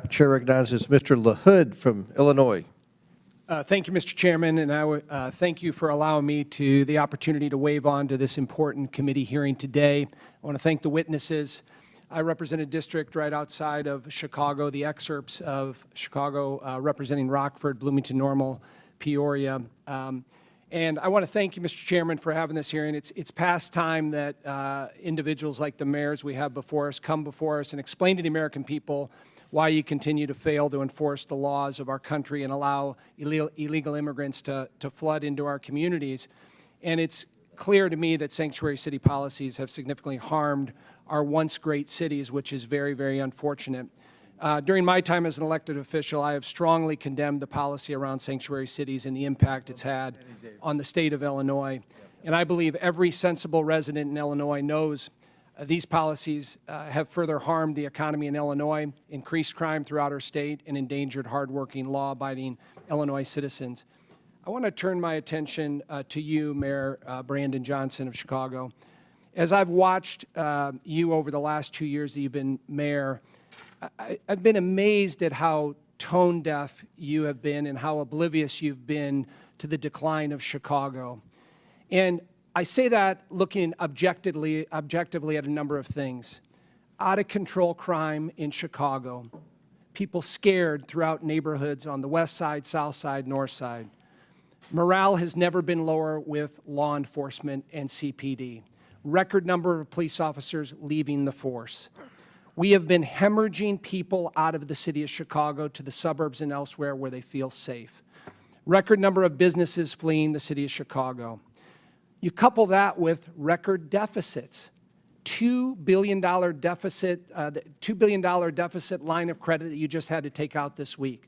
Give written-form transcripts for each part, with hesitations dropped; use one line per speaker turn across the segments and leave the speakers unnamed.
Chair recognizes Mr. LaHood from Illinois.
Thank you, Mr. Chairman, and I thank you for allowing me the opportunity to wave on to this important committee hearing today. I want to thank the witnesses. I represent a district right outside of Chicago, the excerpts of Chicago representing Rockford, Bloomington Normal, Peoria. And I want to thank you, Mr. Chairman, for having this hearing. It's past time that individuals like the mayors we have before us come before us and explain to the American people why you continue to fail to enforce the laws of our country and allow illegal immigrants to flood into our communities. And it's clear to me that sanctuary city policies have significantly harmed our once great cities, which is very, very unfortunate. During my time as an elected official, I have strongly condemned the policy around sanctuary cities and the impact it's had on the state of Illinois. And I believe every sensible resident in Illinois knows these policies have further harmed the economy in Illinois, increased crime throughout our state, and endangered hardworking, law-abiding Illinois citizens. I want to turn my attention to you, Mayor Brandon Johnson of Chicago. As I've watched you over the last 2 years that you've been mayor, I've been amazed at how tone-deaf you have been and how oblivious you've been to the decline of Chicago. And I say that looking objectively at a number of things. Out-of-control crime in Chicago, people scared throughout neighborhoods on the west side, south side, north side. Morale has never been lower with law enforcement and CPD. Record number of police officers leaving the force. We have been hemorrhaging people out of the city of Chicago to the suburbs and elsewhere where they feel safe. Record number of businesses fleeing the city of Chicago. You couple that with record deficits, $2 billion deficit, the $2 billion deficit line of credit that you just had to take out this week.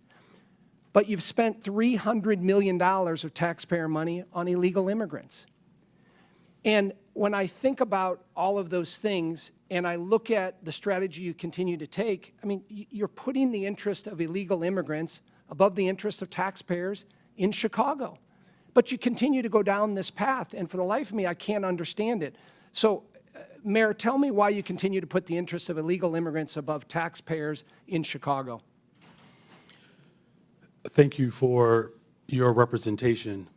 But you've spent $300 million of taxpayer money on illegal immigrants. And when I think about all of those things and I look at the strategy you continue to take, I mean, you're putting the interest of illegal immigrants above the interest of taxpayers in Chicago. But you continue to go down this path, and for the life of me, I can't understand it. So, Mayor, tell me why you continue to put the interests of illegal immigrants above taxpayers in Chicago.
Thank you for your representation.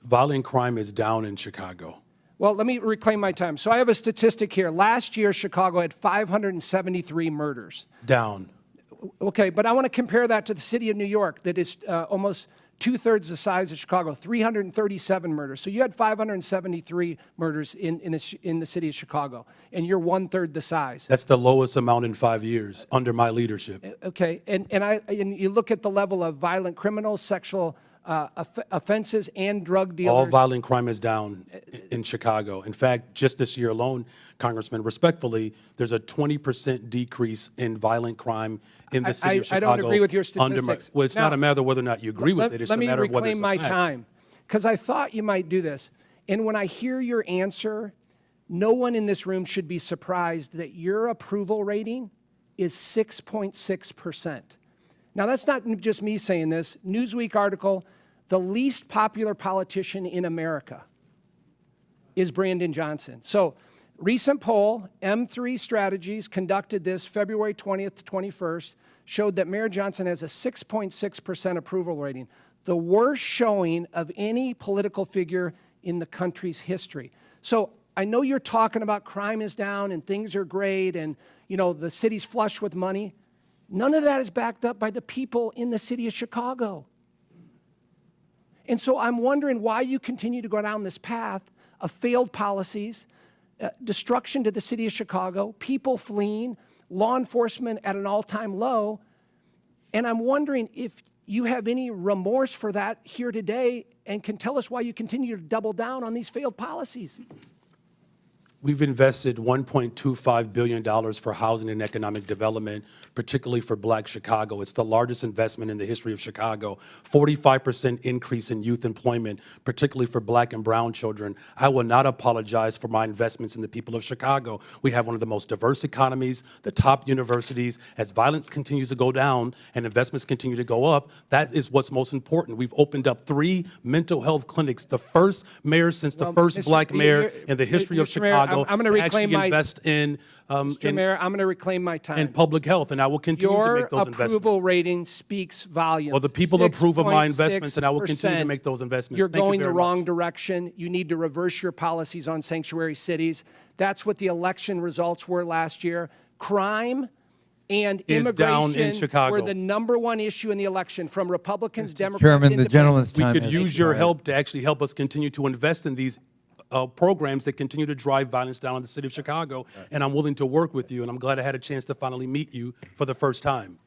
Violent crime is down in Chicago.
Well, let me reclaim my time. So I have a statistic here. Last year, Chicago had 573 murders.
Down.
Okay, but I want to compare that to the city of New York that is almost two-thirds the size of Chicago, 337 murders. So you had 573 murders in the city of Chicago, and you're one-third the size.
That's the lowest amount in 5 years under my leadership.
Okay, and you look at the level of violent criminals, sexual offenses, and drug dealers.
All violent crime is down in Chicago. In fact, just this year alone, Congressman, respectfully, there's a 20% decrease in violent crime in the city of Chicago.
I don't agree with your statistics.
Well, it's not a matter of whether or not you agree with it. It's a matter of whether it's a fact.
Let me reclaim my time, because I thought you might do this. And when I hear your answer, no one in this room should be surprised that your approval rating is 6.6%. Now, that's not just me saying this. Newsweek article, the least popular politician in America is Brandon Johnson. So, recent poll, M3 Strategies conducted this February 20th to 21st, showed that Mayor Johnson has a 6.6% approval rating, the worst showing of any political figure in the country's history. So, I know you're talking about crime is down and things are great and, you know, the city's flush with money. None of that is backed up by the people in the city of Chicago. And so I'm wondering why you continue to go down this path of failed policies, destruction to the city of Chicago, people fleeing, law enforcement at an all-time low. And I'm wondering if you have any remorse for that here today and can tell us why you continue to double down on these failed policies.
We've invested $1.25 billion for housing and economic development, particularly for Black Chicago. It's the largest investment in the history of Chicago. 45% increase in youth employment, particularly for Black and brown children. I will not apologize for my investments in the people of Chicago. We have one of the most diverse economies, the top universities. As violence continues to go down and investments continue to go up, that is what's most important. We've opened up 3 mental health clinics, the first mayor since the first Black mayor in the history of Chicago. Chicago
I'm gonna
to
reclaim
actually
my-
invest in,
Mr. Mayor, I'm going to reclaim my time.
in public health, and I will continue to
Your
make those investments.
approval rating speaks volumes.
Well, the people approve of my investments, and I will continue to
6.6%.
make those investments.
You're
Thank you
going the
very
wrong
much.
direction. You need to reverse your policies on sanctuary cities. That's what the election results were last year. Crime and
Is down in
immigration
Chicago.
were the #1 issue in the election, from Republicans, Democrats,
Chairman, the
Independents.
gentleman's
We
time
could
has
use your
expired.
help to actually help us continue to invest in these programs that continue to drive violence down in the city of Chicago, and I'm willing to work with you, and I'm glad I had a chance to finally meet you for the first time.